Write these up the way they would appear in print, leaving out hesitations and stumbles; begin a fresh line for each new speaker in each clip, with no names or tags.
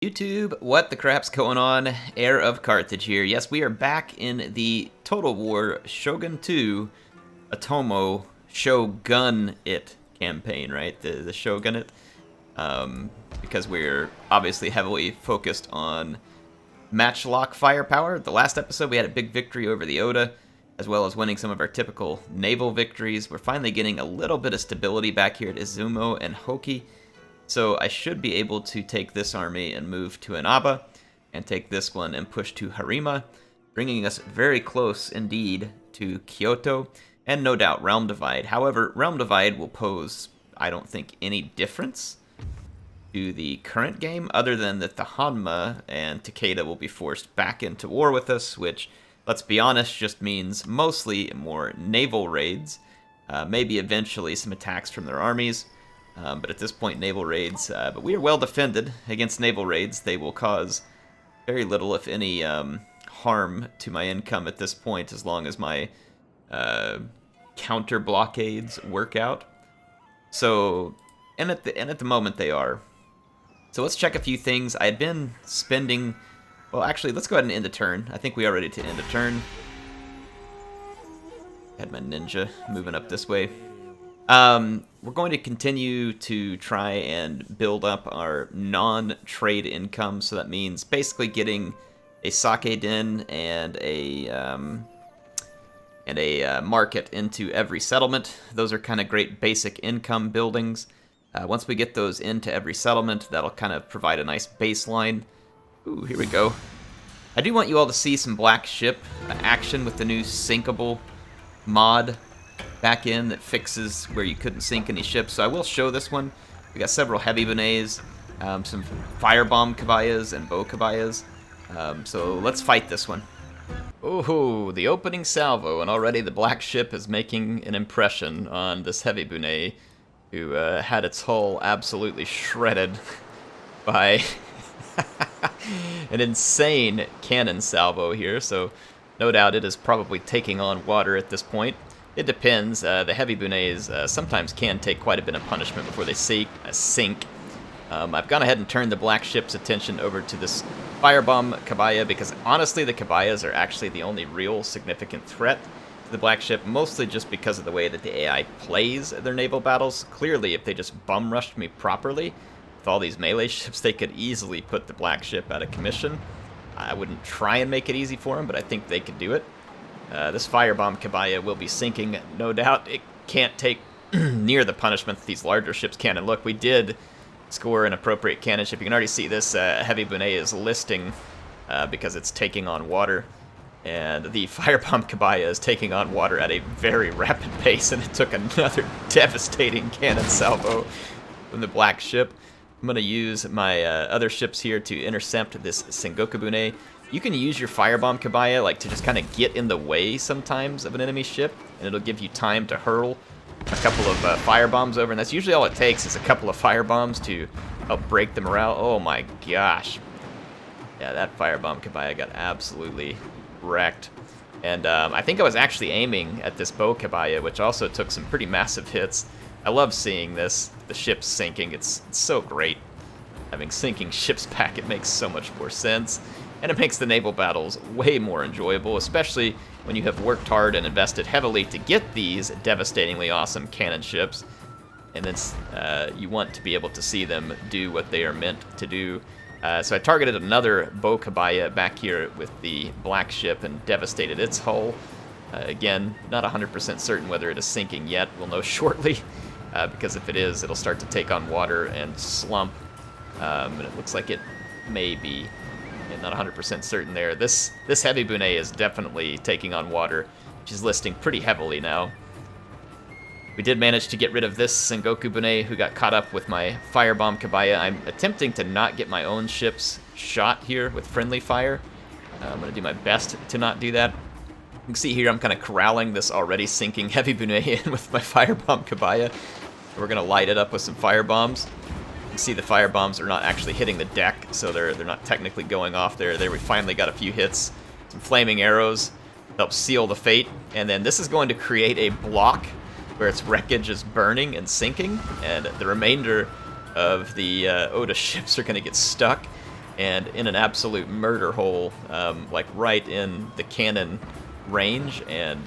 YouTube, what the crap's going on? HeirofCarthage here. Yes, we are back in the Total War Shogun 2 OTOMO Shogunate campaign, right? The Shogunate. Because we're obviously heavily focused on matchlock firepower. The last episode we had a big victory over the Oda, as well as winning some of our typical naval victories. We're finally getting a little bit of stability back here at Izumo and Hoki. So I should be able to take this army and move to Inaba, and take this one and push to Harima, bringing us very close indeed to Kyoto, and no doubt Realm Divide. However, Realm Divide will pose, I don't think, any difference to the current game, other than that the Hanma and Takeda will be forced back into war with us, which, let's be honest, just means mostly more naval raids, maybe eventually some attacks from their armies. But at this point, naval raids. But we are well defended against naval raids. They will cause very little, if any, harm to my income at this point, as long as my counter blockades work out. So, and at the moment they are. So let's check a few things. I had been spending. Well, actually, let's go ahead and end the turn. I think we are ready to end a turn. Had my ninja moving up this way. We're going to continue to try and build up our non-trade income, so that means basically getting a sake den and a market into every settlement. Those are kind of great basic income buildings. Once we get those into every settlement, that'll kind of provide a nice baseline. Ooh, here we go. I do want you all to see some black ship action with the new sinkable mod back in that fixes where you couldn't sink any ships. So I will show this one. We got several heavy bunets, some firebomb kabayas and bow kabayas. So let's fight this one. Oh, the opening salvo, and already the black ship is making an impression on this heavy bunet, who had its hull absolutely shredded by an insane cannon salvo here. So no doubt it is probably taking on water at this point. It depends. The heavy bunets sometimes can take quite a bit of punishment before they sink. I've gone ahead and turned the black ship's attention over to this firebomb kabaya, because honestly the kabayas are actually the only real significant threat to the black ship, mostly just because of the way that the AI plays their naval battles. Clearly, if they just bum rushed me properly with all these melee ships, they could easily put the black ship out of commission. I wouldn't try and make it easy for them, but I think they could do it. This firebomb kabaya will be sinking, no doubt. It can't take near the punishment that these larger ships can. And look, we did score an appropriate cannon ship. You can already see this heavy bunet is listing because it's taking on water. And the firebomb kabaya is taking on water at a very rapid pace, and it took another devastating cannon salvo from the black ship. I'm going to use my other ships here to intercept this Sengoku bunet. You can use your firebomb kabaya to just kind of get in the way sometimes of an enemy ship, and it'll give you time to hurl a couple of firebombs over, and that's usually all it takes, is a couple of firebombs to help break the morale. Oh my gosh. Yeah, that firebomb kabaya got absolutely wrecked. And I think I was actually aiming at this bow kabaya, which also took some pretty massive hits. I love seeing this, the ships sinking. It's so great. Having sinking ships back, it makes so much more sense. And it makes the naval battles way more enjoyable, especially when you have worked hard and invested heavily to get these devastatingly awesome cannon ships. And then you want to be able to see them do what they are meant to do. So I targeted another bow kabaya back here with the black ship and devastated its hull. Again, not 100% certain whether it is sinking yet. We'll know shortly, because if it is, it'll start to take on water and slump. And it looks like it may be. Not 100% certain there. This heavy bunet is definitely taking on water, which is listing pretty heavily now. We did manage to get rid of this Sengoku bunet, who got caught up with my firebomb kabaya. I'm attempting to not get my own ships shot here with friendly fire. I'm going to do my best to not do that. You can see here I'm kind of corralling this already sinking heavy bunet in with my firebomb kabaya. We're going to light it up with some firebombs. You can see the firebombs are not actually hitting the deck, so they're not technically going off there. There we finally got a few hits. Some flaming arrows help seal the fate, and then this is going to create a block where its wreckage is burning and sinking, and the remainder of the Oda ships are going to get stuck and in an absolute murder hole, like right in the cannon range, and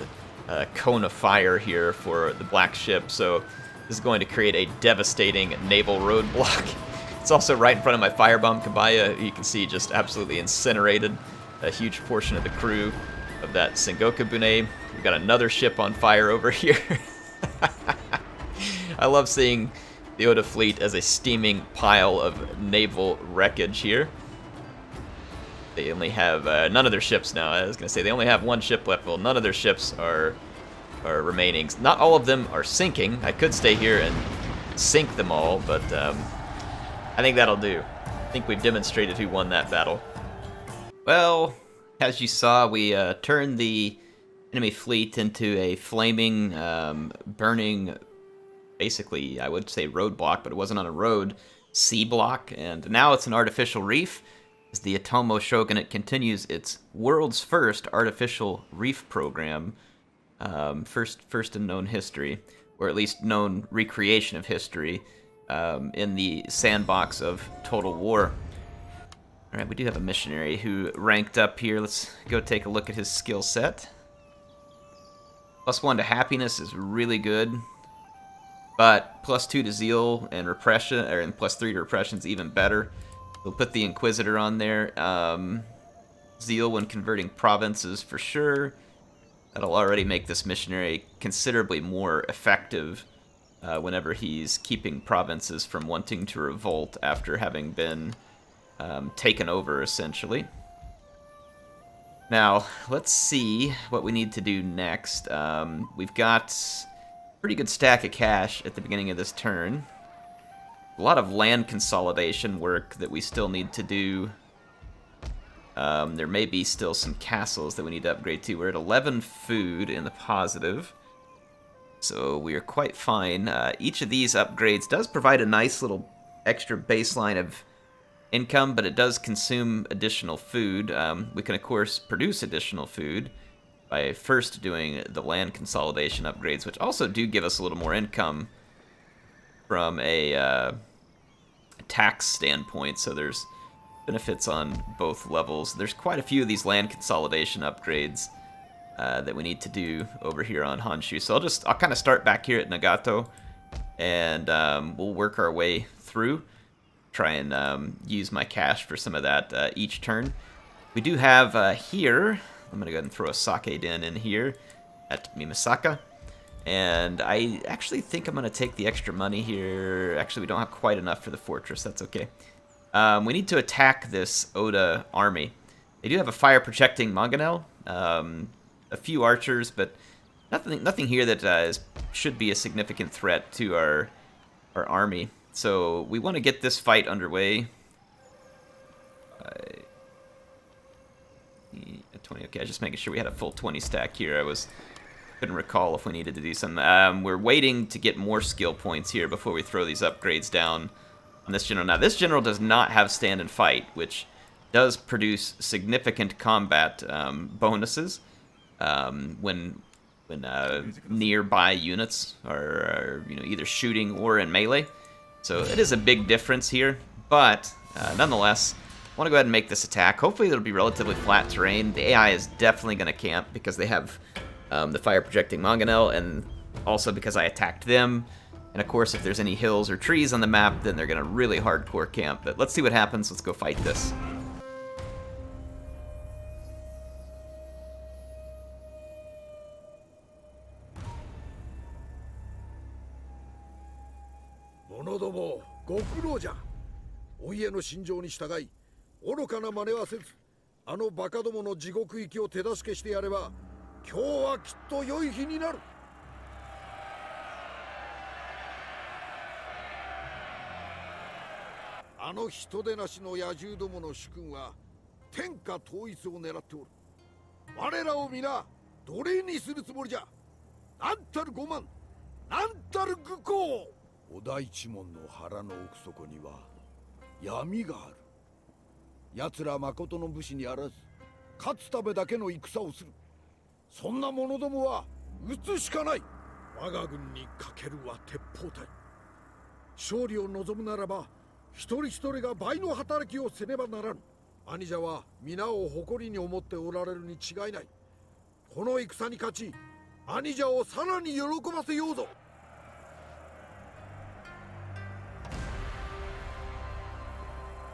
a cone of fire here for the black ship. So this is going to create a devastating naval roadblock. It's also right in front of my firebomb Kabaya. You can see just absolutely incinerated a huge portion of the crew of that Sengoku Bune. We've got another ship on fire over here. I love seeing the Oda fleet as a steaming pile of naval wreckage here. They only have none of their ships now. I was going to say they only have one ship left. Well, none of their ships are remaining. Not all of them are sinking. I could stay here and sink them all, but I think that'll do. I think we've demonstrated who won that battle. Well, as you saw, we turned the enemy fleet into a flaming, burning, basically, I would say roadblock, but it wasn't on a road, sea block, and now it's an artificial reef as the OTOMO Shogunate continues its world's first artificial reef program, first in known history, or at least known recreation of history, in the sandbox of Total War. Alright, we do have a missionary who ranked up here. Let's go take a look at his skill set. +1 to happiness is really good, but +2 to zeal and repression, and +3 to repression is even better. We'll put the Inquisitor on there. Zeal when converting provinces for sure. That'll already make this missionary considerably more effective whenever he's keeping provinces from wanting to revolt after having been taken over, essentially. Now, let's see what we need to do next. We've got a pretty good stack of cash at the beginning of this turn. A lot of land consolidation work that we still need to do. There may be still some castles that we need to upgrade to. We're at 11 food in the positive, so we are quite fine. Each of these upgrades does provide a nice little extra baseline of income, but it does consume additional food. We can, of course, produce additional food by first doing the land consolidation upgrades, which also do give us a little more income from a tax standpoint, so there's benefits on both levels. There's quite a few of these land consolidation upgrades that we need to do over here on Honshu. So I'll kind of start back here at Nagato, and we'll work our way through. Try and use my cash for some of that each turn. We do have here, I'm going to go ahead and throw a sake den in here at Mimasaka. And I actually think I'm going to take the extra money here. Actually, we don't have quite enough for the fortress. That's okay. We need to attack this Oda army. They do have a fire-protecting mangonel, a few archers, but nothing here that should be a significant threat to our army. So we want to get this fight underway. 20. Okay, just making sure we had a full 20 stack here. Couldn't recall if we needed to do something. We're waiting to get more skill points here before we throw these upgrades down on this general. Now, this general does not have stand and fight, which does produce significant combat bonuses when nearby units are either shooting or in melee. So it is a big difference here, but nonetheless, I want to go ahead and make this attack. Hopefully it'll be relatively flat terrain. The AI is definitely going to camp because they have the fire-projecting mangonel, and also because I attacked them. And of course, if there's any hills or trees on the map, then they're going to really hardcore camp. But let's see what happens. Let's go fight this.
Monodomo, ご苦労じゃ。お家の心情に従い、愚かな真似はせず、あのバカどもの地獄行きを手助けしてやれば、今日はきっと良い日になる。あの人でなしの野獣どもの主君は天下統一を狙っておる。我らを皆奴隷にするつもりじゃ。なんたる傲慢、なんたる愚行。お大一門の腹の奥底には闇がある。奴ら誠の武士にあらず、勝つためだけの戦をする。そんな者どもは撃つしかない。我が軍にかけるは鉄砲隊。勝利を望むならば一人一人が倍の働きをせねばならぬ。兄者は皆を誇りに思っておられるに違いない。この戦に勝ち、兄者をさらに喜ばせようぞ。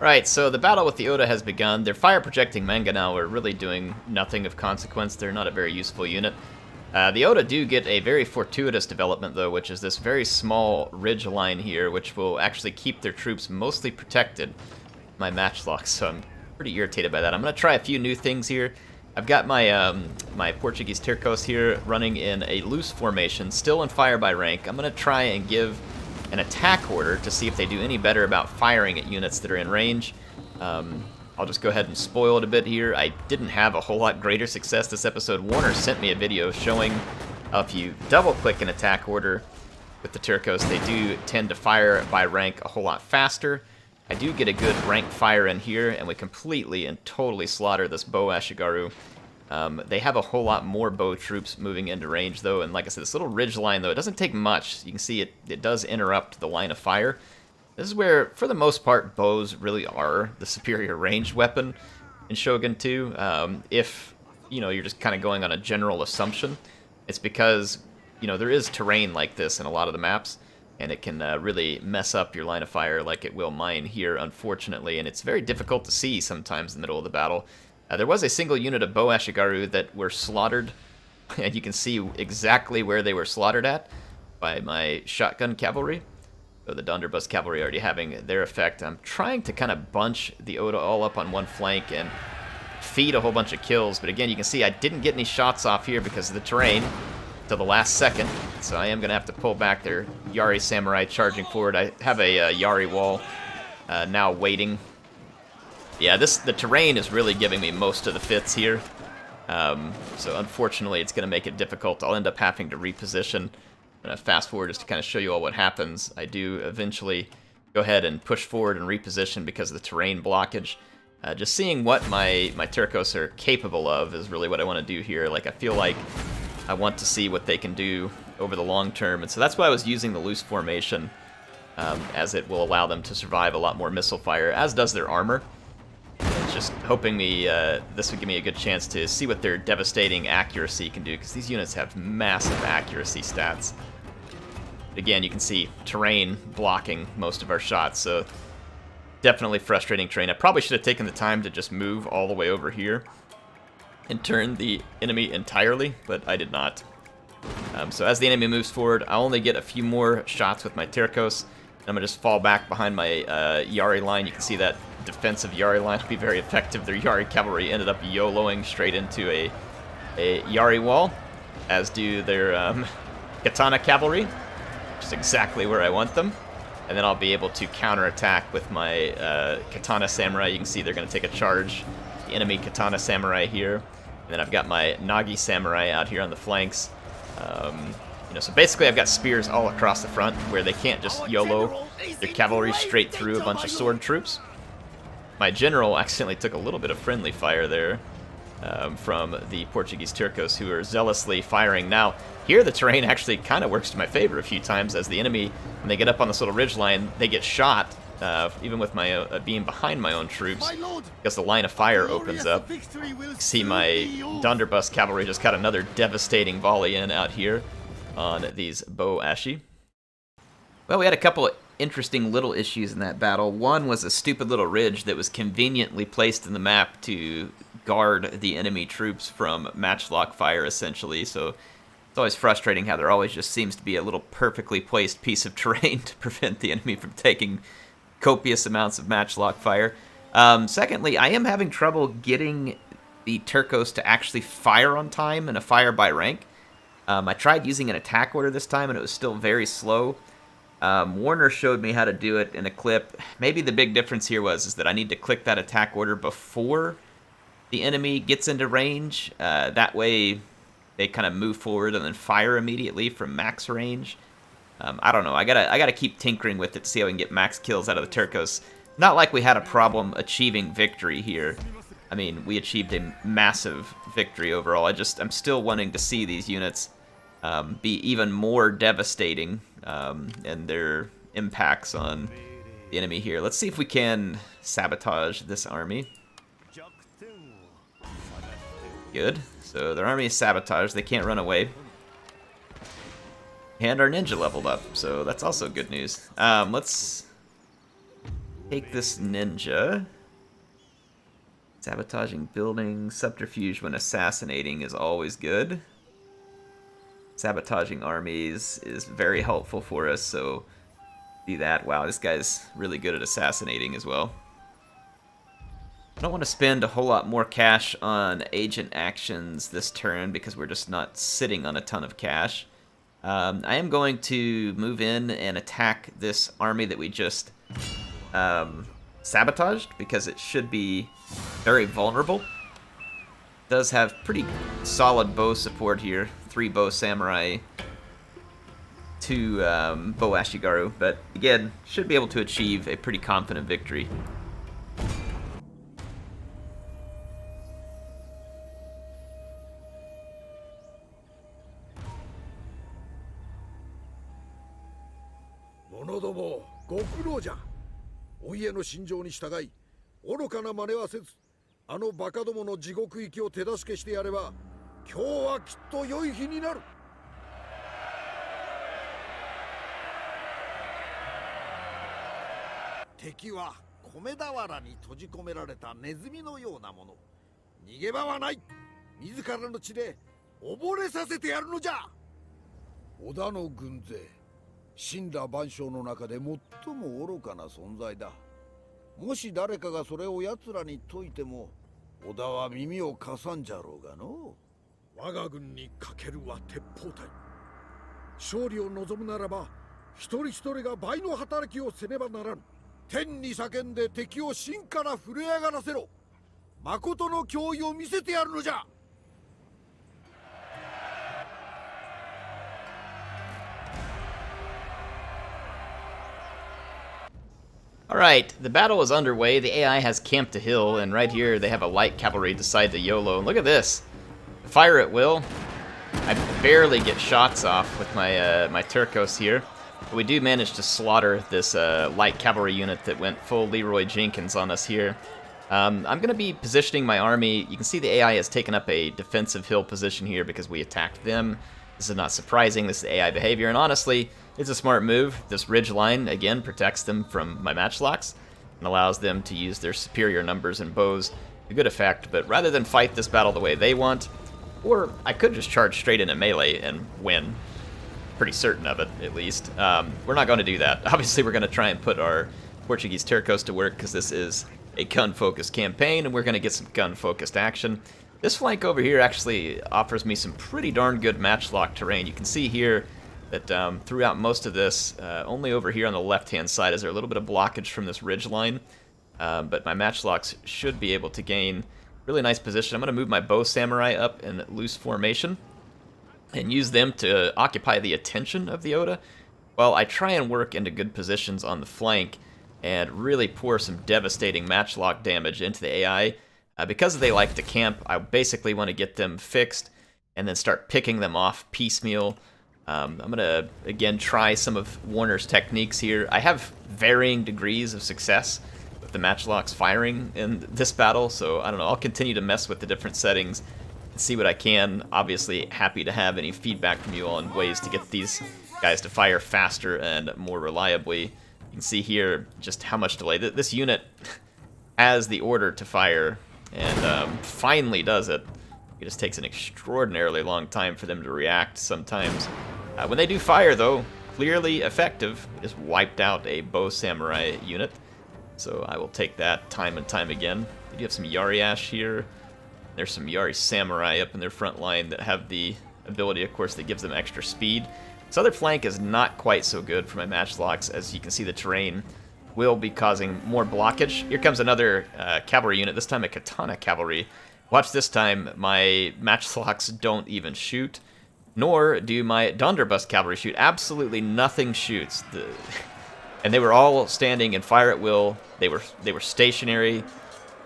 Right, so the battle with the Oda has begun. Their fire projecting manga now are really doing nothing of consequence. They're not a very useful unit. The Oda do get a very fortuitous development, though, which is this very small ridge line here, which will actually keep their troops mostly protected. My matchlock, so I'm pretty irritated by that. I'm going to try a few new things here. I've got my my Portuguese Tercos here running in a loose formation, still in fire by rank. I'm going to try and give an attack order to see if they do any better about firing at units that are in range. I'll just go ahead and spoil it a bit here. I didn't have a whole lot greater success this episode. Warner sent me a video showing if you double-click an attack order with the Tercos, they do tend to fire by rank a whole lot faster. I do get a good rank fire in here, and we completely and totally slaughter this bow Ashigaru. They have a whole lot more bow troops moving into range, though, and like I said, this little ridge line, though, it doesn't take much. You can see it does interrupt the line of fire. This is where, for the most part, bows really are the superior ranged weapon in Shogun 2. If, you know, you're just kind of going on a general assumption, it's because, you know, there is terrain like this in a lot of the maps, and it can really mess up your line of fire like it will mine here, unfortunately, and it's very difficult to see sometimes in the middle of the battle. There was a single unit of bow Ashigaru that were slaughtered, and you can see exactly where they were slaughtered at by my shotgun cavalry. So the Donderbus cavalry already having their effect. I'm trying to kind of bunch the Oda all up on one flank and feed a whole bunch of kills, but again, you can see I didn't get any shots off here because of the terrain till the last second, so I am going to have to pull back their Yari Samurai charging forward. I have a Yari wall now waiting. Yeah, the terrain is really giving me most of the fits here, so unfortunately it's going to make it difficult. I'll end up having to reposition. I'm going to fast forward just to kind of show you all what happens. I do eventually go ahead and push forward and reposition because of the terrain blockage. Just seeing what my Tercos are capable of is really what I want to do here. Like, I feel like I want to see what they can do over the long term, and so that's why I was using the loose formation, as it will allow them to survive a lot more missile fire, as does their armor. And just hoping this would give me a good chance to see what their devastating accuracy can do, because these units have massive accuracy stats. Again, you can see terrain blocking most of our shots, so definitely frustrating terrain. I probably should have taken the time to just move all the way over here and turn the enemy entirely, but I did not. So as the enemy moves forward, I only get a few more shots with my Tercos. I'm going to just fall back behind my Yari line. You can see that defensive Yari line will be very effective. Their Yari cavalry ended up YOLOing straight into a Yari wall, as do their Katana Cavalry, which is exactly where I want them. And then I'll be able to counterattack with my Katana Samurai. You can see they're going to take a charge. The enemy Katana Samurai here. And then I've got my Nagi Samurai out here on the flanks. You know, so basically I've got spears all across the front where they can't just YOLO their cavalry straight through a bunch of sword troops. My general accidentally took a little bit of friendly fire there from the Portuguese Tercos, who are zealously firing. Now, here the terrain actually kind of works to my favor a few times, as the enemy, when they get up on this little ridge line, they get shot, even with my being behind my own troops, because the line of fire opens up. See my Donderbus cavalry just got another devastating volley in out here on these bow Ashi. Well, we had a couple of interesting little issues in that battle. One was a stupid little ridge that was conveniently placed in the map to guard the enemy troops from matchlock fire, essentially. So it's always frustrating how there always just seems to be a little perfectly placed piece of terrain to prevent the enemy from taking copious amounts of matchlock fire. Secondly, I am having trouble getting the Tercos to actually fire on time in a fire by rank. I tried using an attack order this time, and it was still very slow. Warner showed me how to do it in a clip. Maybe the big difference here is that I need to click that attack order before the enemy gets into range. That way they kind of move forward and then fire immediately from max range. I don't know. I gotta keep tinkering with it to see how we can get max kills out of the Tercos. Not like we had a problem achieving victory here. I mean, we achieved a massive victory overall. I'm still wanting to see these units be even more devastating in their impacts on the enemy here. Let's see if we can sabotage this army. Good. So their army is sabotaged. They can't run away. And our ninja leveled up, so that's also good news. Let's take this ninja. Sabotaging buildings, subterfuge when assassinating is always good. Sabotaging armies is very helpful for us, so do that. Wow, this guy's really good at assassinating as well. I don't want to spend a whole lot more cash on agent actions this turn because we're just not sitting on a ton of cash. I am going to move in and attack this army that we just sabotaged because it should be very vulnerable. It does have pretty solid bow support here. 3 bow samurai, 2 bow ashigaru, but again, should be able to achieve a pretty confident victory.
Monodomo, ご苦労じゃ。お家の心情に従い、愚かな真似はせず、あのバカどもの地獄行きを手助けしてやれば、今日はきっと良い日になる。敵は米俵に閉じ込められたネズミのようなもの。逃げ場はない。自らの血で溺れさせてやるのじゃ。織田の軍勢、神羅万象の中で最も愚かな存在だ。もし誰かがそれを奴らに説いても、織田は耳を貸さんじゃろうがの。我が軍にかけるは鉄砲隊。勝利を望むならば、一人一人が倍の働きをせねばならぬ。天に叫んで敵を真から震え上がらせろ。誠の脅威を見せてやるのじゃ。
Alright, the battle is underway. The AI has camped a hill, and right here they have a light cavalry decide to YOLO. Look at this. Fire at will. I barely get shots off with my my Tercos here. But we do manage to slaughter this light cavalry unit that went full Leroy Jenkins on us here. I'm going to be positioning my army. You can see the AI has taken up a defensive hill position here because we attacked them. This is not surprising. This is AI behavior, and honestly, it's a smart move. This ridge line, again, protects them from my matchlocks and allows them to use their superior numbers and bows to good effect. But rather than fight this battle the way they want, or I could just charge straight into melee and win. Pretty certain of it, at least. We're not going to do that. Obviously, we're going to try and put our Portuguese Tercos to work because this is a gun-focused campaign, and we're going to get some gun-focused action. This flank over here actually offers me some pretty darn good matchlock terrain. You can see here that throughout most of this, only over here on the left-hand side is there a little bit of blockage from this ridge line, but my matchlocks should be able to gain really nice position. I'm going to move my bow samurai up in loose formation and use them to occupy the attention of the Oda while I try and work into good positions on the flank and really pour some devastating matchlock damage into the AI. Because they like to camp, I basically want to get them fixed and then start picking them off piecemeal. I'm going to, again, try some of Warner's techniques here. I have varying degrees of success with the matchlocks firing in this battle, so I don't know, I'll continue to mess with the different settings and see what I can. Obviously, happy to have any feedback from you all and ways to get these guys to fire faster and more reliably. You can see here just how much delay. This unit has the order to fire and finally does it. It just takes an extraordinarily long time for them to react sometimes. When they do fire, though, clearly effective. We just wiped out a bow samurai unit. So I will take that time and time again. We do have some Yari Ash here. There's some Yari Samurai up in their front line that have the ability, of course, that gives them extra speed. This other flank is not quite so good for my matchlocks. As you can see, the terrain will be causing more blockage. Here comes another cavalry unit, this time a Katana Cavalry. Watch this time, my matchlocks don't even shoot, nor do my Donderbust Cavalry shoot. Absolutely nothing shoots. And they were all standing in fire at will. They were stationary.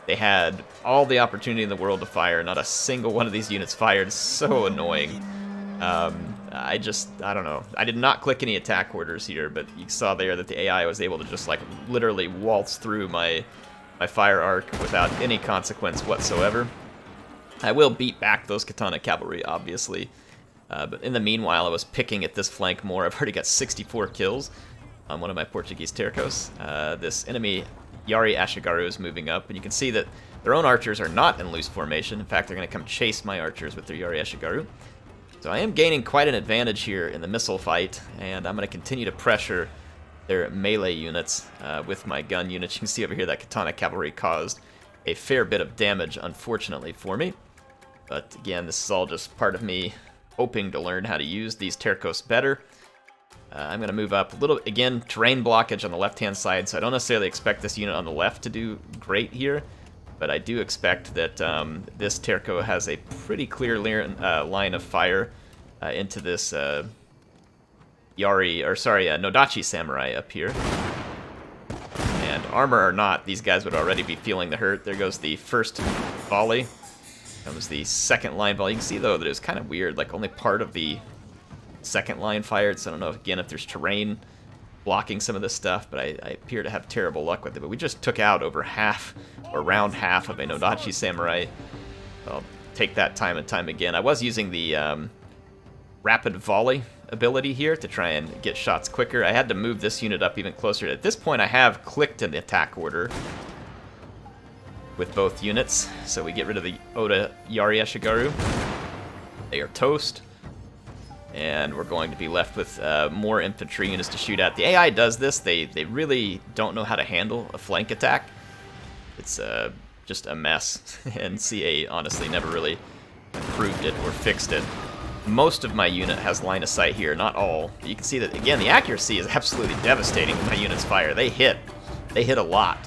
They had all the opportunity in the world to fire. Not a single one of these units fired. So annoying. I don't know. I did not click any attack orders here, but you saw there that the AI was able to just like literally waltz through my fire arc without any consequence whatsoever. I will beat back those Katana Cavalry, obviously. But in the meanwhile, I was picking at this flank more. I've already got 64 kills on one of my Portuguese Tercos. This enemy Yari Ashigaru is moving up, and you can see that their own archers are not in loose formation. In fact, they're going to come chase my archers with their Yari Ashigaru. So I am gaining quite an advantage here in the missile fight, and I'm going to continue to pressure their melee units with my gun units. You can see over here that Katana Cavalry caused a fair bit of damage, unfortunately, for me. But again, this is all just part of me hoping to learn how to use these Tercos better. I'm going to move up a little, again, terrain blockage on the left-hand side, so I don't necessarily expect this unit on the left to do great here, but I do expect that this Terco has a pretty clear line of fire into this Nodachi Samurai up here. And armor or not, these guys would already be feeling the hurt. There goes the first volley. That was the second line volley. You can see, though, that it was kind of weird, like only part of the second line fired, so I don't know, again, if there's terrain blocking some of this stuff, but I appear to have terrible luck with it. But we just took out over half, or around half, of a Nodachi Samurai. I'll take that time and time again. I was using the rapid volley ability here to try and get shots quicker. I had to move this unit up even closer. At this point, I have clicked an attack order with both units, so we get rid of the Oda Yari Ashigaru. They are toast. And we're going to be left with more infantry units to shoot at. The AI does this. They really don't know how to handle a flank attack. It's just a mess. And CA honestly never really improved it or fixed it. Most of my unit has line of sight here, not all. But you can see that, again, the accuracy is absolutely devastating when my units fire. They hit a lot.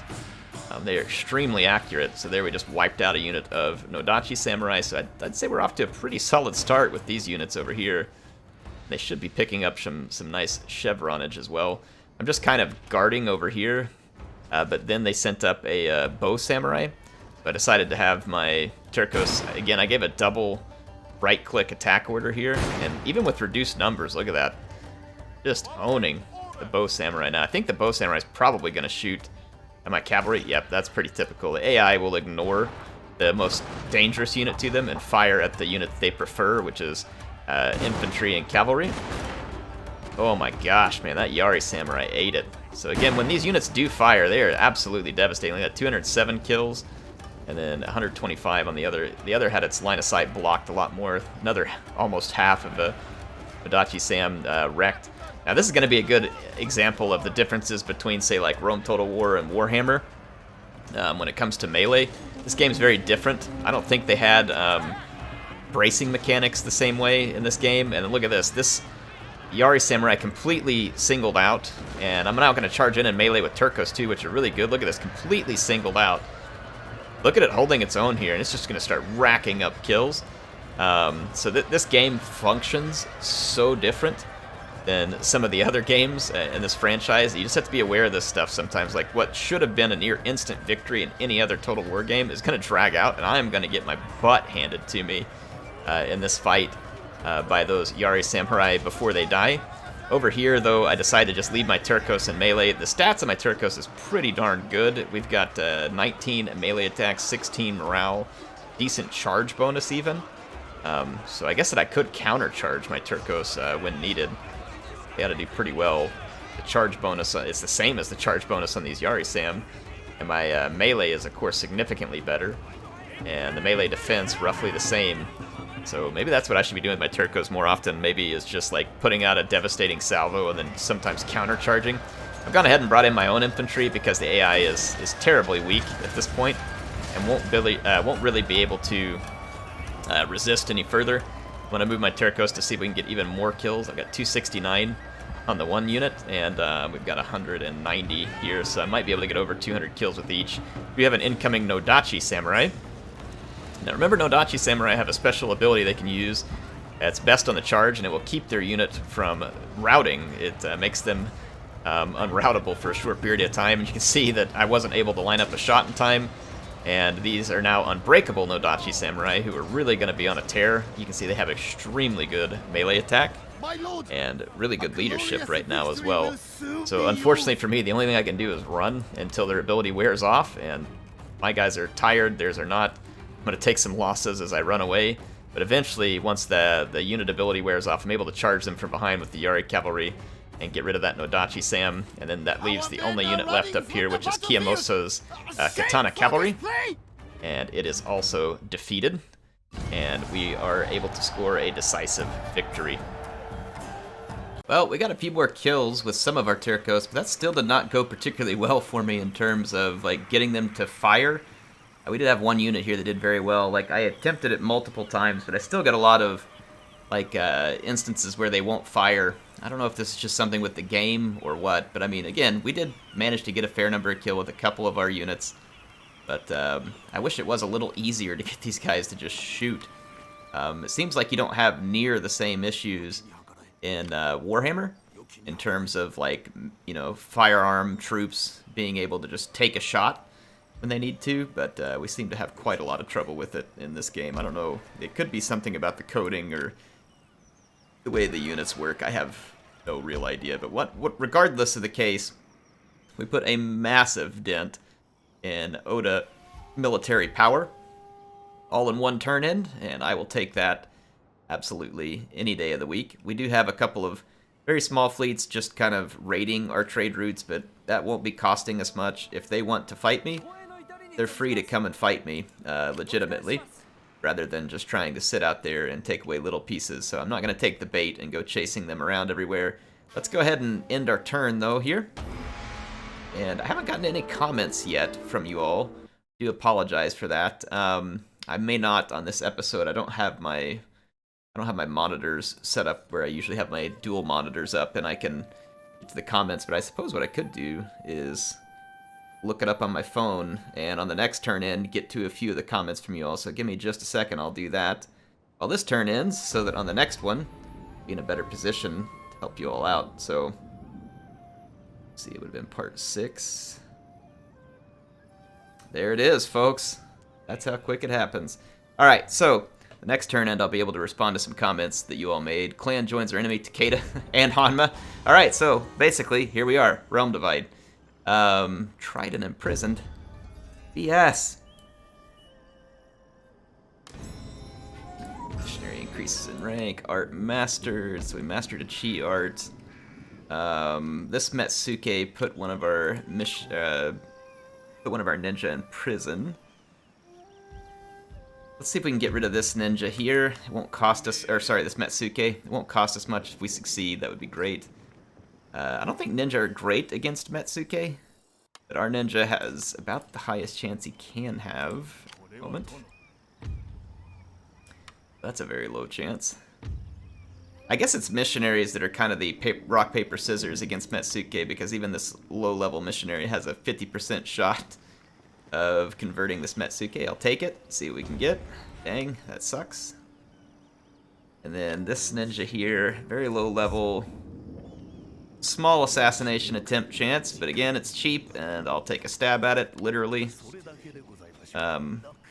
They are extremely accurate, so there we just wiped out a unit of Nodachi Samurai. So I'd say we're off to a pretty solid start with these units over here. They should be picking up some nice chevronage as well. I'm just kind of guarding over here, but then they sent up a bow samurai. So I decided to have my Tercos, again, I gave a double right-click attack order here, and even with reduced numbers, look at that. Just owning the bow samurai. Now, I think the bow samurai is probably going to shoot at my cavalry. Yep, that's pretty typical. The AI will ignore the most dangerous unit to them and fire at the unit they prefer, which is infantry and cavalry. Oh my gosh, man, that Yari Samurai ate it. So again, when these units do fire, they are absolutely devastating. They got 207 kills, and then 125 on the other. The other had its line of sight blocked a lot more. Another almost half of a Nodachi Sam wrecked. Now this is going to be a good example of the differences between, say, like Rome Total War and Warhammer. When it comes to melee, this game's very different. I don't think they had bracing mechanics the same way in this game. And look at this. This Yari Samurai completely singled out. And I'm now going to charge in melee with Tercos too, which are really good. Look at this, completely singled out. Look at it holding its own here, and it's just going to start racking up kills. So this game functions so different than some of the other games in this franchise. You just have to be aware of this stuff sometimes. Like, what should have been a near instant victory in any other Total War game is going to drag out, and I am going to get my butt handed to me in this fight by those Yari Samurai before they die. Over here, though, I decided to just leave my Tercos in melee. The stats of my Tercos is pretty darn good. We've got 19 melee attacks, 16 morale, decent charge bonus even. So I guess that I could countercharge my Tercos when needed. They ought to do pretty well. The charge bonus is the same as the charge bonus on these Yari Sam. And my melee is, of course, significantly better. And the melee defense, roughly the same. So maybe that's what I should be doing with my Tercos more often. Maybe is just like putting out a devastating salvo and then sometimes countercharging. I've gone ahead and brought in my own infantry because the AI is terribly weak at this point and won't really be able to resist any further. I want to move my Tercos to see if we can get even more kills. I've got 269 on the one unit, and we've got 190 here, so I might be able to get over 200 kills with each. We have an incoming Nodachi Samurai. Now remember, Nodachi Samurai have a special ability they can use. It's best on the charge, and it will keep their unit from routing. It makes them unroutable for a short period of time. And you can see that I wasn't able to line up a shot in time. And these are now unbreakable Nodachi Samurai, who are really going to be on a tear. You can see they have extremely good melee attack. and really good leadership right now as well. So unfortunately for me, the only thing I can do is run until their ability wears off, and my guys are tired, theirs are not. I'm going to take some losses as I run away, but eventually, once the unit ability wears off, I'm able to charge them from behind with the Yari Cavalry and get rid of that Nodachi Sam, and then that leaves the only unit left up here, which is Kiyomoso's Katana Cavalry, and it is also defeated, and we are able to score a decisive victory. Well, we got a few more kills with some of our Tercos, but that still did not go particularly well for me in terms of like getting them to fire. We did have one unit here that did very well. Like, I attempted it multiple times, but I still got a lot of like instances where they won't fire. I don't know if this is just something with the game or what, but I mean, again, we did manage to get a fair number of kills with a couple of our units, but I wish it was a little easier to get these guys to just shoot. It seems like you don't have near the same issues in Warhammer in terms of, like, you know, firearm troops being able to just take a shot when they need to, but we seem to have quite a lot of trouble with it in this game. I don't know, it could be something about the coding or the way the units work. I have no real idea, but regardless of the case, we put a massive dent in Oda military power all in one turn in, and I will take that absolutely any day of the week. We do have a couple of very small fleets just kind of raiding our trade routes, but that won't be costing us much. If they want to fight me, they're free to come and fight me legitimately, rather than just trying to sit out there and take away little pieces. So I'm not going to take the bait and go chasing them around everywhere. Let's go ahead and end our turn, though, here. And I haven't gotten any comments yet from you all. I do apologize for that. I may not on this episode. I don't have my monitors set up where I usually have my dual monitors up, and I can get to the comments. But I suppose what I could do is look it up on my phone, and on the next turn in, get to a few of the comments from you all. So give me just a second, I'll do that while this turn ends, so that on the next one, be in a better position to help you all out. So, let's see, it would have been part 6. There it is, folks. That's how quick it happens. Alright, so, the next turn end, I'll be able to respond to some comments that you all made. Clan joins our enemy, Takeda and Hanma. Alright, so, basically, here we are, Realm Divide. Trident imprisoned. BS. Missionary increases in rank. Art mastered. So we mastered a chi art. This Metsuke put one of our ninja in prison. Let's see if we can get rid of this ninja here. It won't cost us, or sorry, this Metsuke. It won't cost us much if we succeed. That would be great. I don't think ninja are great against Metsuke, but our ninja has about the highest chance he can have. Moment. That's a very low chance. I guess it's missionaries that are kind of the rock, paper, scissors against Metsuke, because even this low-level missionary has a 50% shot of converting this Metsuke. I'll take it, see what we can get. Dang, that sucks. And then this ninja here, very low level. Small assassination attempt chance, but again, it's cheap, and I'll take a stab at it, literally.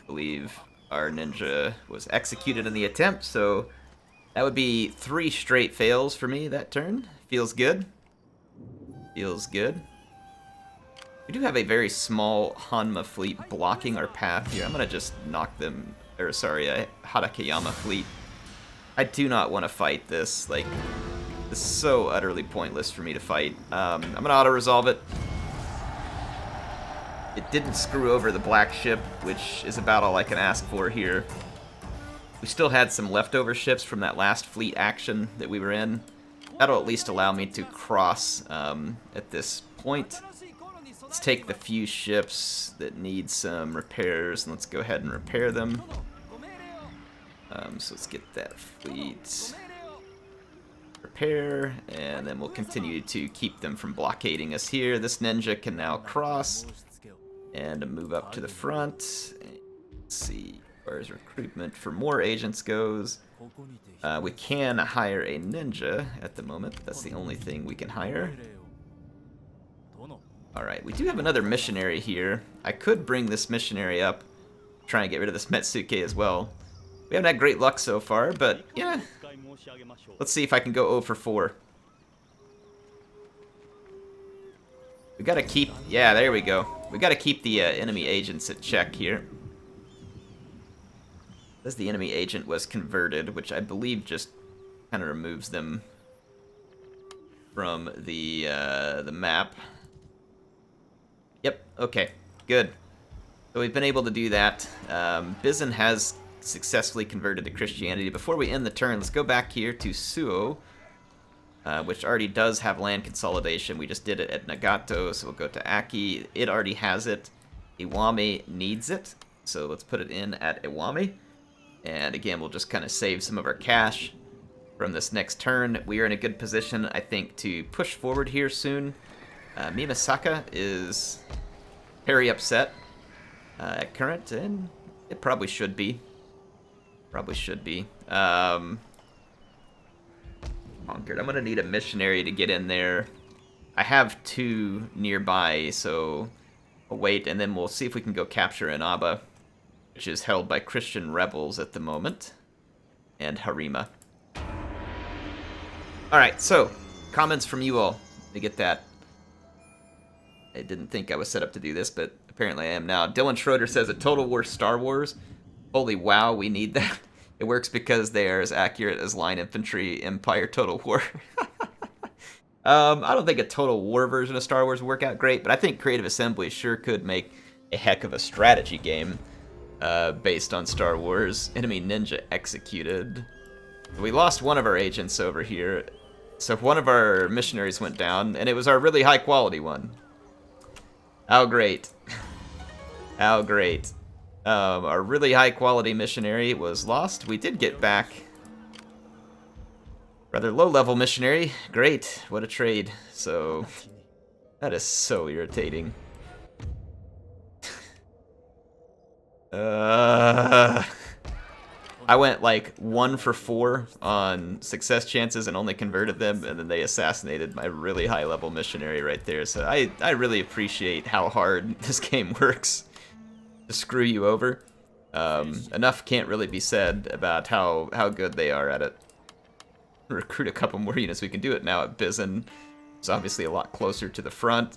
Believe our ninja was executed in the attempt, so that would be 3 straight fails for me that turn. Feels good. Feels good. We do have a very small Hanma fleet blocking our path here. I'm gonna just knock them, or sorry, a Harakeyama fleet. I do not want to fight this, like, this is so utterly pointless for me to fight. I'm gonna auto-resolve it. It didn't screw over the black ship, which is about all I can ask for here. We still had some leftover ships from that last fleet action that we were in. That'll at least allow me to cross at this point. Let's take the few ships that need some repairs, and let's go ahead and repair them. So let's get that fleet repair, and then we'll continue to keep them from blockading us here. This ninja can now cross and move up to the front. Let's see, as far as recruitment for more agents goes, we can hire a ninja at the moment. That's the only thing we can hire. Alright, we do have another missionary here. I could bring this missionary up, try and get rid of this Metsuke as well. We haven't had great luck so far, but yeah, Let's see if I can go 0 for 4. We gotta keep... Yeah, there we go. We gotta keep the enemy agents at check here. As the enemy agent was converted, which I believe just kind of removes them from the map. Yep, okay, good. So we've been able to do that. Bizen has successfully converted to Christianity. Before we end the turn, let's go back here to Suo, which already does have land consolidation. We just did it at Nagato, so we'll go to Aki. It already has it. Iwami needs it, so let's put it in at Iwami. And again, we'll just kind of save some of our cash from this next turn. We are in a good position, I think, to push forward here soon. Mimasaka is very upset at current, and it probably should be. Probably should be. Conquered. I'm going to need a missionary to get in there. I have 2 nearby, so I'll wait, and then we'll see if we can go capture Inaba, which is held by Christian rebels at the moment, and Harima. Alright, so, comments from you all. Let me get that. I didn't think I was set up to do this, but apparently I am now. Dylan Schroeder says, a Total War Star Wars. Holy wow, we need that. It works because they are as accurate as line infantry Empire Total War. I don't think a Total War version of Star Wars would work out great, but I think Creative Assembly sure could make a heck of a strategy game. Based on Star Wars. Enemy ninja executed. We lost one of our agents over here, so one of our missionaries went down, and it was our really high quality one. How great. How great. Our really high quality missionary was lost. We did get back rather low level missionary. Great. What a trade. So that is so irritating. I went like 1 for 4 on success chances and only converted them, and then they assassinated my really high level missionary right there. So I really appreciate how hard this game works to screw you over. Enough can't really be said about how good they are at it. Recruit a couple more units. We can do it now at Bizen. It's obviously a lot closer to the front.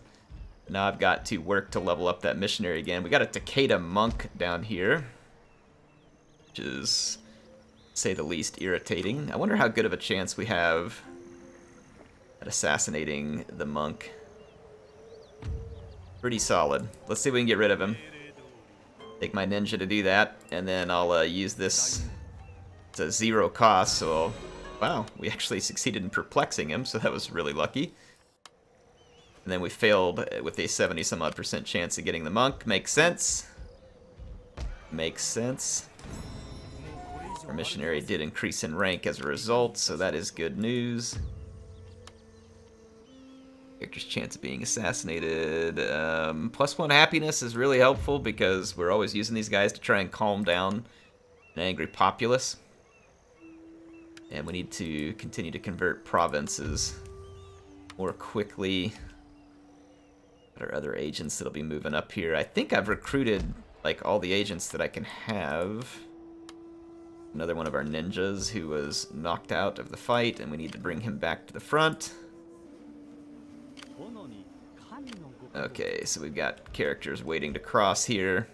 Now I've got to work to level up that missionary again. We got a Takeda monk down here, which is, to say the least, irritating. I wonder how good of a chance we have at assassinating the monk. Pretty solid. Let's see if we can get rid of him. Take my ninja to do that, and then I'll use this. It's a 0 cost, so wow, we actually succeeded in perplexing him, so that was really lucky. And then we failed with a 70-some-odd% chance of getting the monk. Makes sense. Makes sense. Our missionary did increase in rank as a result, so that is good news. Character's chance of being assassinated. +1 happiness is really helpful because we're always using these guys to try and calm down an angry populace. And we need to continue to convert provinces more quickly. Our other agents that'll be moving up here. I think I've recruited like all the agents that I can have. Another one of our ninjas who was knocked out of the fight, and we need to bring him back to the front. Okay, so we've got characters waiting to cross here.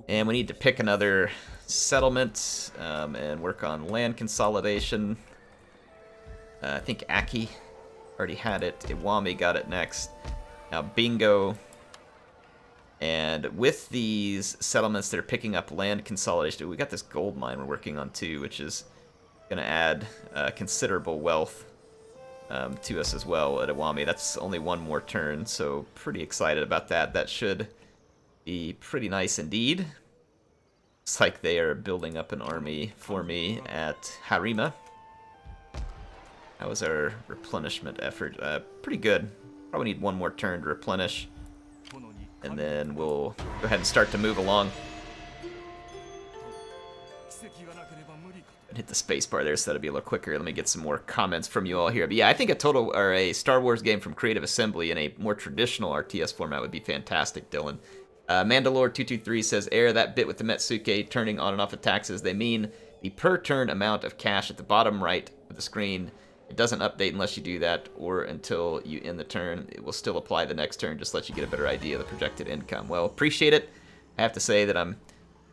And we need to pick another settlement and work on land consolidation. I think Aki already had it. Iwami got it next. Now Bingo. And with these settlements that are picking up land consolidation, we got this gold mine we're working on too, which is going to add considerable wealth to us as well at Iwami. That's only 1 more turn, so pretty excited about that. That should be pretty nice indeed. Looks like they are building up an army for me at Harima. How was our replenishment effort? Pretty good. Probably need 1 more turn to replenish. And then we'll go ahead and start to move along. Hit the space bar there so that'll be a little quicker. Let me get some more comments from you all here. But yeah, I think a Star Wars game from Creative Assembly in a more traditional RTS format would be fantastic, Dylan. Mandalore223 says, that bit with the Metsuke turning on and off attacks as they mean the per turn amount of cash at the bottom right of the screen. It doesn't update unless you do that or until you end the turn. It will still apply the next turn, just let you get a better idea of the projected income. Well, appreciate it. I have to say that I'm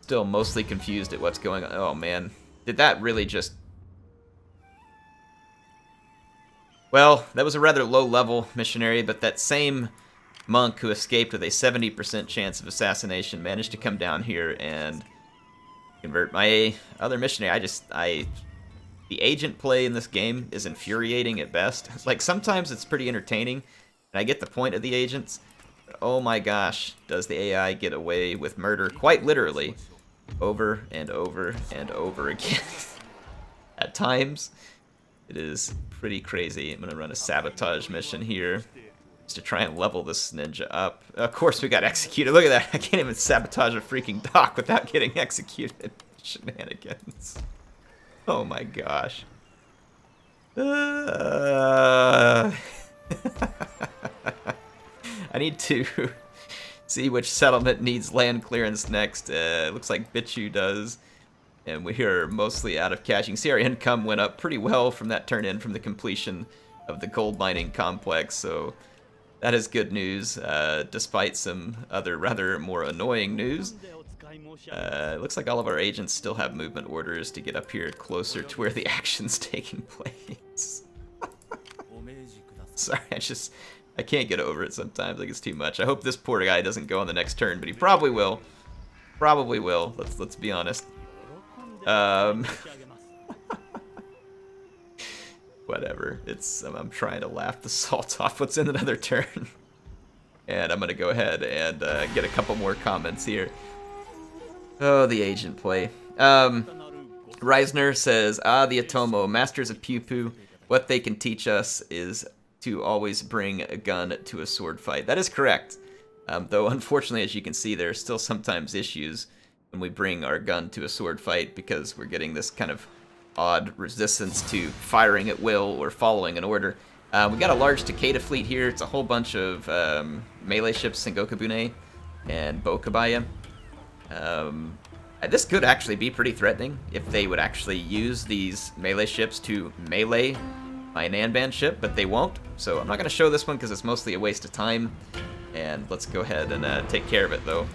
still mostly confused at what's going on. Oh, man. Did that really just... Well, that was a rather low-level missionary, but that same monk who escaped with a 70% chance of assassination managed to come down here and convert my other missionary. The agent play in this game is infuriating at best. Like, sometimes it's pretty entertaining, and I get the point of the agents, but oh my gosh, does the AI get away with murder, quite literally, over and over and over again. At times, it is pretty crazy. I'm going to run a sabotage mission here, just to try and level this ninja up. Of course we got executed. Look at that, I can't even sabotage a freaking dock without getting executed. Shenanigans. Oh my gosh. I need to see which settlement needs land clearance next. Looks like Bichu does. And we are mostly out of cash. You can see our income went up pretty well from that turn in from the completion of the gold mining complex. So that is good news, despite some other rather more annoying news. It looks like all of our agents still have movement orders to get up here closer to where the action's taking place. Sorry, I can't get over it sometimes. Like, it's too much. I hope this poor guy doesn't go on the next turn, but he probably will. Probably will. Let's be honest. Whatever. I'm trying to laugh the salt off what's in another turn. And I'm gonna go ahead and get a couple more comments here. Oh, the agent play. Reisner says, the Otomo, masters of Pew Pew, what they can teach us is to always bring a gun to a sword fight. That is correct. Though, unfortunately, as you can see, there are still sometimes issues when we bring our gun to a sword fight because we're getting this kind of odd resistance to firing at will or following an order. We got a large Takeda fleet here. It's a whole bunch of melee ships, Sengoku Bune and Bokabaya. This could actually be pretty threatening if they would actually use these melee ships to melee my Nanban ship, but they won't. So I'm not going to show this one because it's mostly a waste of time. And let's go ahead and take care of it, though.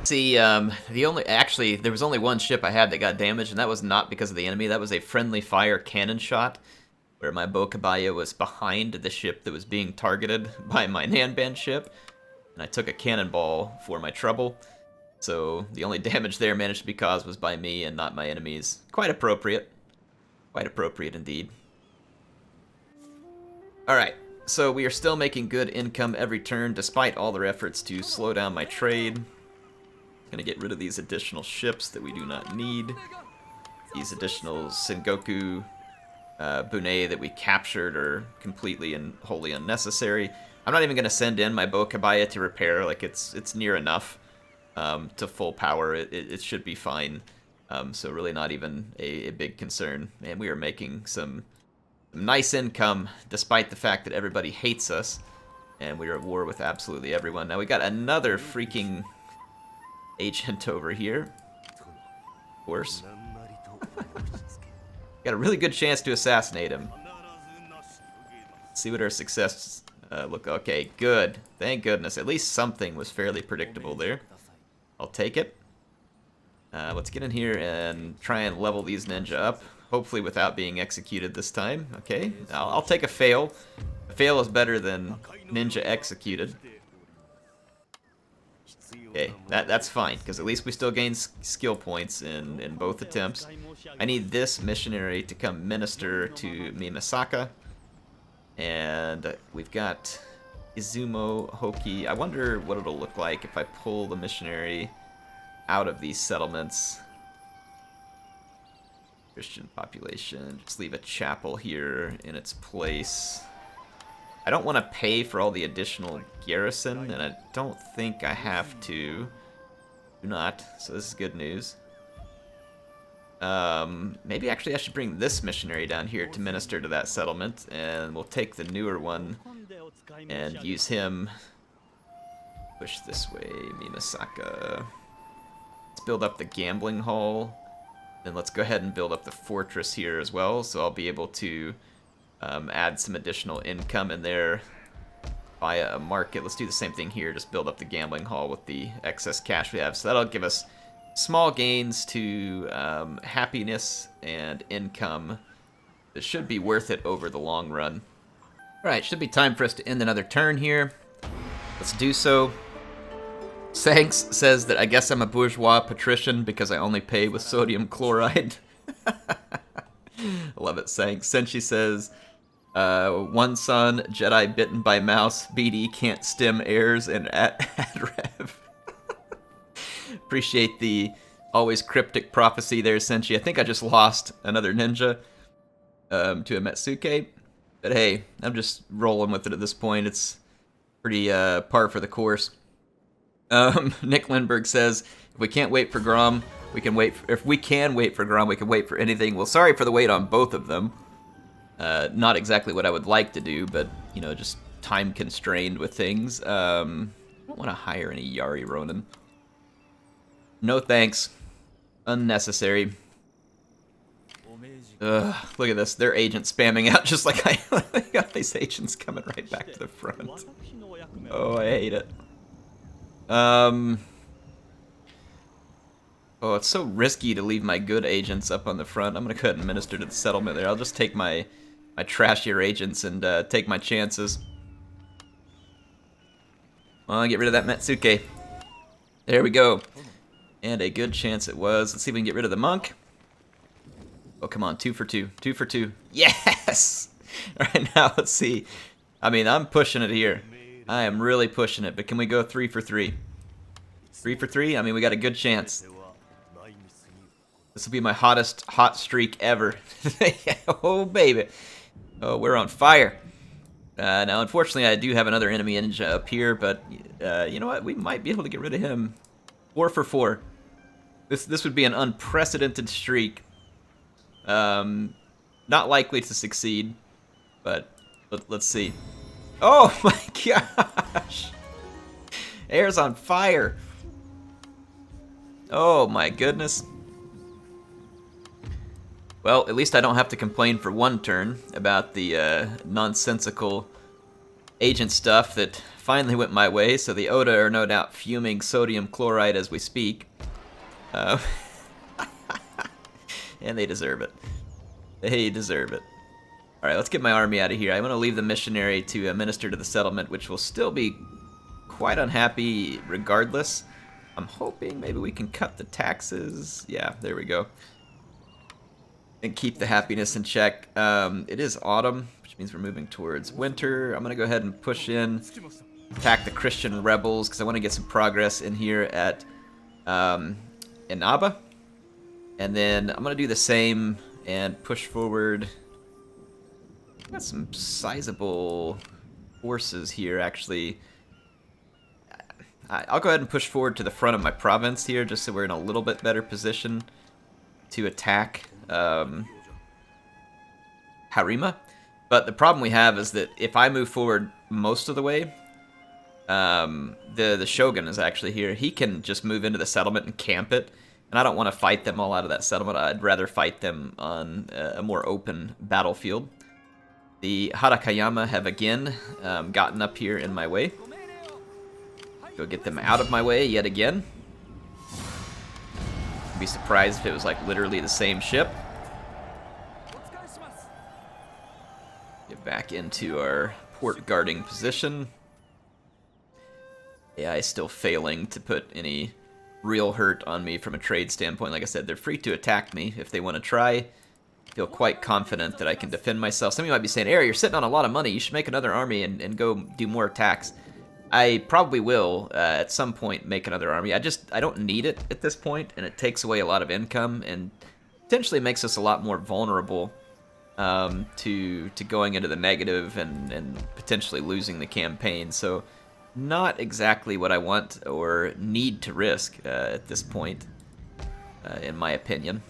See, there was only one ship I had that got damaged, and that was not because of the enemy. That was a friendly fire cannon shot, where my Bokabaya was behind the ship that was being targeted by my Nanban ship, and I took a cannonball for my trouble. So the only damage there managed to be caused was by me and not my enemies. Quite appropriate. Quite appropriate indeed. Alright, so we are still making good income every turn despite all their efforts to slow down my trade. Gonna get rid of these additional ships that we do not need. These additional Sengoku Bune that we captured are completely and wholly unnecessary. I'm not even gonna send in my Bokabaya to repair, like it's near enough. To full power, it should be fine. So really not even a big concern. And we are making some nice income, despite the fact that everybody hates us. And we are at war with absolutely everyone. Now we got another freaking agent over here. Of course. Got a really good chance to assassinate him. Let's see what our success look. Okay, good. Thank goodness. At least something was fairly predictable there. I'll take it. Let's get in here and try and level these ninja up. Hopefully without being executed this time. Okay, I'll take a fail. A fail is better than ninja executed. Okay, that's fine, because at least we still gain skill points in both attempts. I need this missionary to come minister to Mimasaka. And we've got Izumo Hoki. I wonder what it'll look like if I pull the missionary out of these settlements. Christian population. Just leave a chapel here in its place. I don't want to pay for all the additional garrison, and I don't think I have to. Do not, so this is good news. Maybe actually I should bring this missionary down here to minister to that settlement, and we'll take the newer one and use him. Push this way, Mimasaka. Let's build up the gambling hall. Then let's go ahead and build up the fortress here as well, so I'll be able to add some additional income in there via a market. Let's do the same thing here, just build up the gambling hall with the excess cash we have. So that'll give us small gains to happiness and income. It should be worth it over the long run. Alright, should be time for us to end another turn here. Let's do so. Sanks says that I guess I'm a bourgeois patrician because I only pay with sodium chloride. Love it, Sanks. Senshi says, one son, Jedi bitten by mouse, BD can't stem heirs, and at rev. Appreciate the always cryptic prophecy there, Senshi. I think I just lost another ninja to a Metsuke. But hey, I'm just rolling with it at this point. It's pretty par for the course. Nick Lindbergh says, if we can't wait for Grom, we can wait. If we can wait for Grom, we can wait for anything. Well, sorry for the wait on both of them. Not exactly what I would like to do, but, you know, just time constrained with things. I don't want to hire any Yari Ronin. No thanks. Unnecessary. Ugh, look at this. Their agent spamming out just like I got these agents coming right back to the front. Oh, I hate it. Oh, it's so risky to leave my good agents up on the front. I'm gonna go ahead and minister to the settlement there. I'll just take my trashier agents and take my chances. Well, get rid of that Metsuke. There we go. And a good chance it was. Let's see if we can get rid of the monk. Oh, come on. 2 for 2. 2 for 2. Yes! Alright, now let's see. I mean, I'm pushing it here. I am really pushing it, but can we go 3 for 3? 3 for 3? I mean, we got a good chance. This will be my hottest hot streak ever. Oh, baby. Oh, we're on fire. Now, unfortunately, I do have another enemy ninja up here, but you know what? We might be able to get rid of him. 4 for 4. This would be an unprecedented streak. Not likely to succeed, but let's see. Oh my gosh! Air's on fire! Oh my goodness. Well, at least I don't have to complain for one turn about the nonsensical agent stuff that finally went my way, so the Oda are no doubt fuming sodium chloride as we speak. And they deserve it. They deserve it. Alright, let's get my army out of here. I'm going to leave the missionary to minister to the settlement, which will still be quite unhappy regardless. I'm hoping maybe we can cut the taxes. Yeah, there we go. And keep the happiness in check. It is autumn, which means we're moving towards winter. I'm going to go ahead and push in, attack the Christian rebels, because I want to get some progress in here at Inaba. And then I'm going to do the same and push forward. Got some sizable forces here, actually. I'll go ahead and push forward to the front of my province here, just so we're in a little bit better position to attack Harima. But the problem we have is that if I move forward most of the way, the Shogun is actually here. He can just move into the settlement and camp it, and I don't want to fight them all out of that settlement. I'd rather fight them on a more open battlefield. The Harakayama have again gotten up here in my way. Go get them out of my way yet again. I'd be surprised if it was like literally the same ship. Get back into our port guarding position. AI still failing to put any real hurt on me from a trade standpoint. Like I said, they're free to attack me if they want to try. Feel quite confident that I can defend myself. Some of you might be saying, Air, you're sitting on a lot of money. You should make another army and go do more attacks. I probably will at some point make another army. I don't need it at this point, and it takes away a lot of income and potentially makes us a lot more vulnerable to going into the negative and potentially losing the campaign. So not exactly what I want or need to risk at this point, in my opinion.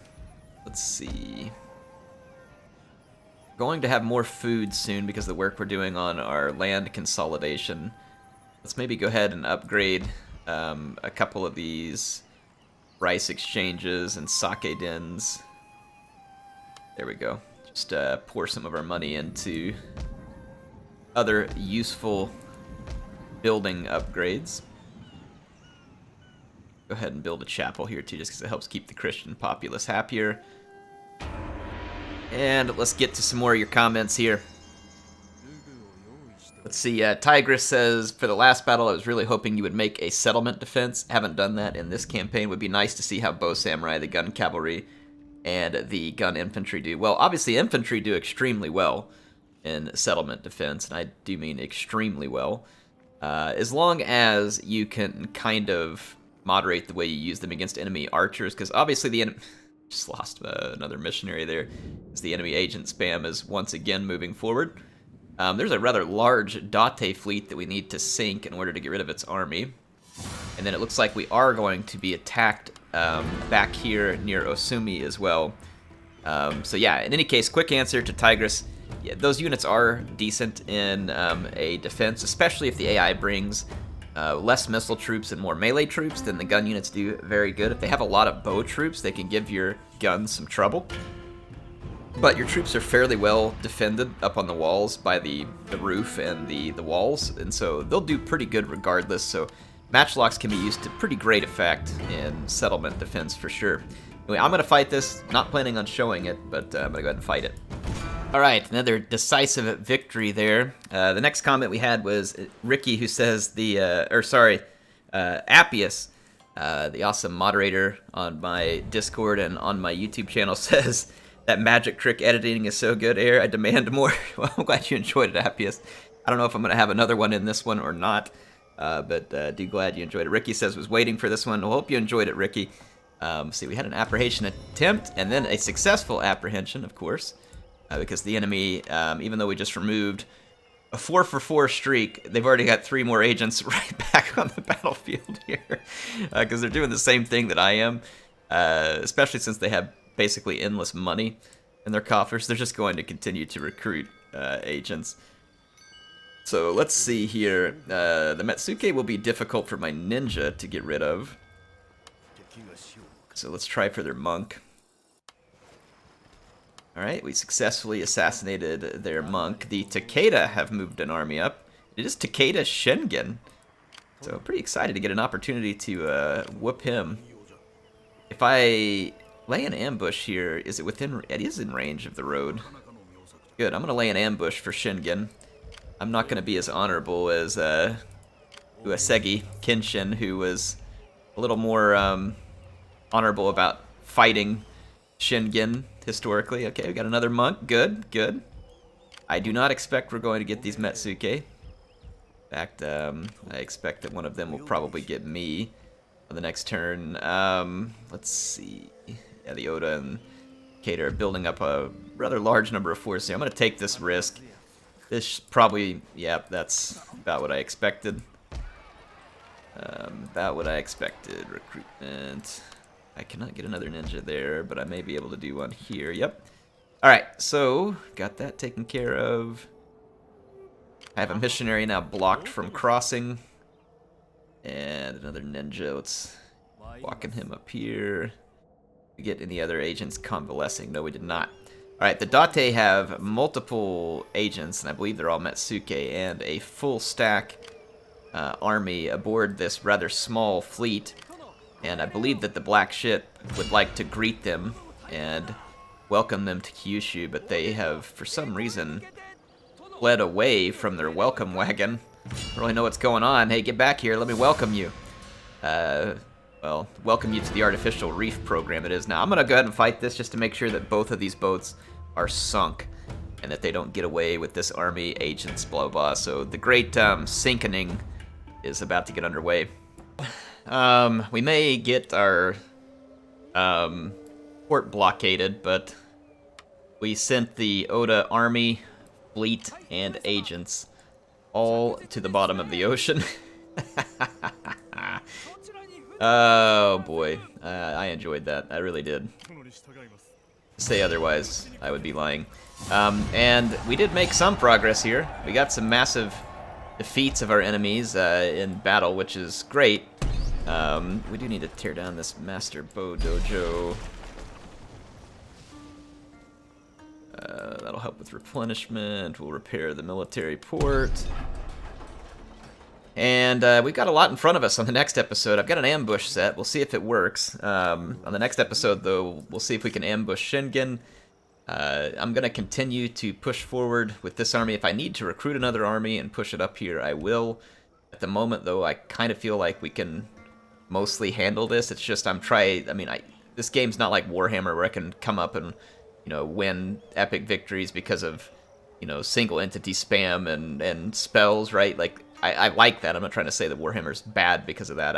Let's see. Going to have more food soon because of the work we're doing on our land consolidation. Let's maybe go ahead and upgrade a couple of these rice exchanges and sake dens. There we go. Just pour some of our money into other useful building upgrades. Go ahead and build a chapel here too, just because it helps keep the Christian populace happier. And let's get to some more of your comments here. Let's see, Tigress says, for the last battle, I was really hoping you would make a settlement defense. Haven't done that in this campaign. Would be nice to see how bow samurai, the gun cavalry, and the gun infantry do. Well, obviously, infantry do extremely well in settlement defense, and I do mean extremely well. As long as you can kind of moderate the way you use them against enemy archers, because obviously the enemy... Just lost another missionary there, as the enemy agent spam is once again moving forward. There's a rather large Date fleet that we need to sink in order to get rid of its army. And then it looks like we are going to be attacked back here near Osumi as well. So yeah, in any case, quick answer to Tigress. Yeah, those units are decent in a defense, especially if the AI brings less missile troops and more melee troops. Then the gun units do very good. If they have a lot of bow troops, they can give your guns some trouble. But your troops are fairly well defended up on the walls by the roof and the walls, and so they'll do pretty good regardless. So matchlocks can be used to pretty great effect in settlement defense for sure. Anyway, I'm going to fight this. Not planning on showing it, but I'm going to go ahead and fight it. Alright, another decisive victory there. The next comment we had was Ricky, who says Appius, the awesome moderator on my Discord and on my YouTube channel, says that magic trick editing is so good, Air. I demand more. Well, I'm glad you enjoyed it, Appius. I don't know if I'm going to have another one in this one or not, but do glad you enjoyed it. Ricky says was waiting for this one. Well, hope you enjoyed it, Ricky. See, we had an apprehension attempt and then a successful apprehension, of course. Because the enemy, even though we just removed a 4-for-4 streak, they've already got 3 more agents right back on the battlefield here. Because they're doing the same thing that I am, especially since they have basically endless money in their coffers. They're just going to continue to recruit agents. So let's see here. The Metsuke will be difficult for my ninja to get rid of. So let's try for their monk. Alright, we successfully assassinated their monk. The Takeda have moved an army up. It is Takeda Shingen. So I'm pretty excited to get an opportunity to whoop him. If I lay an ambush here, is it within... It is in range of the road. Good, I'm going to lay an ambush for Shingen. I'm not going to be as honorable as Uesegi Kenshin, who was a little more honorable about fighting Shingen historically. Okay, we got another monk. Good, good. I do not expect we're going to get these Metsuke. In fact, I expect that one of them will probably get me on the next turn. Let's see. Yeah, the Oda and Kato are building up a rather large number of forces. I'm going to take this risk. This probably, yeah, that's about what I expected. About what I expected. Recruitment. I cannot get another ninja there, but I may be able to do one here. Yep. Alright, so got that taken care of. I have a missionary now blocked from crossing. And another ninja. Let's walking him up here. We get any other agents convalescing? No, we did not. Alright, the Date have multiple agents, and I believe they're all Metsuke, and a full stack army aboard this rather small fleet. And I believe that the Black Ship would like to greet them and welcome them to Kyushu, but they have, for some reason, fled away from their welcome wagon. I don't really know what's going on. Hey, get back here. Let me welcome you. Well, welcome you to the artificial reef program it is now. I'm going to go ahead and fight this just to make sure that both of these boats are sunk and that they don't get away with this army, agents, blah, blah. So the great sinking is about to get underway. We may get our port blockaded, but we sent the Oda army, fleet, and agents all to the bottom of the ocean. Oh boy, I enjoyed that. I really did. To say otherwise, I would be lying. And we did make some progress here. We got some massive defeats of our enemies in battle, which is great. We do need to tear down this Master Bow Dojo. That'll help with replenishment. We'll repair the military port. And we've got a lot in front of us on the next episode. I've got an ambush set. We'll see if it works. On the next episode, though, we'll see if we can ambush Shingen. I'm going to continue to push forward with this army. If I need to recruit another army and push it up here, I will. At the moment, though, I kind of feel like we can mostly handle this. It's just this game's not like Warhammer where I can come up and, win epic victories because of, single entity spam and spells, right? Like, I like that. I'm not trying to say that Warhammer's bad because of that.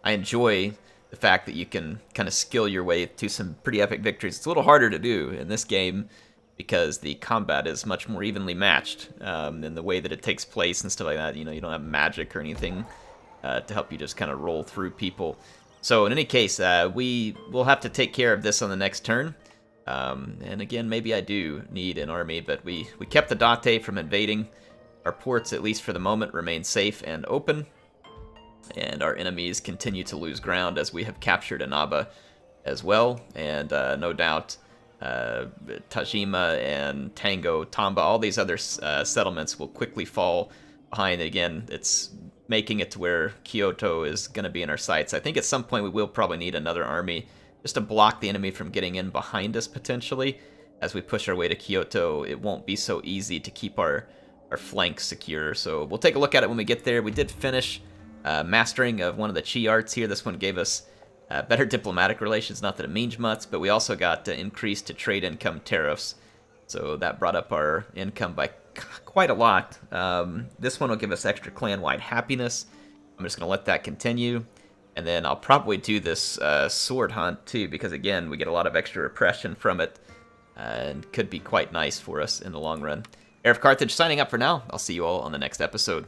I enjoy the fact that you can kind of skill your way to some pretty epic victories. It's a little harder to do in this game because the combat is much more evenly matched in the way that it takes place and stuff like that. You don't have magic or anything to help you just kind of roll through people. So in any case, we will have to take care of this on the next turn. And again, maybe I do need an army, but we kept the Date from invading. Our ports, at least for the moment, remain safe and open. And our enemies continue to lose ground as we have captured Inaba as well. And no doubt Tajima and Tango, Tamba, all these other settlements will quickly fall behind. Again, it's making it to where Kyoto is going to be in our sights. I think at some point we will probably need another army just to block the enemy from getting in behind us potentially. As we push our way to Kyoto, it won't be so easy to keep our flanks secure. So we'll take a look at it when we get there. We did finish mastering of one of the Chi arts here. This one gave us better diplomatic relations, not that it means much, but we also got increased to trade income tariffs. So that brought up our income by quite a lot. This one will give us extra clan-wide happiness. I'm just going to let that continue. And then I'll probably do this sword hunt too, because again, we get a lot of extra repression from it. And could be quite nice for us in the long run. HeirofCarthage signing up for now. I'll see you all on the next episode.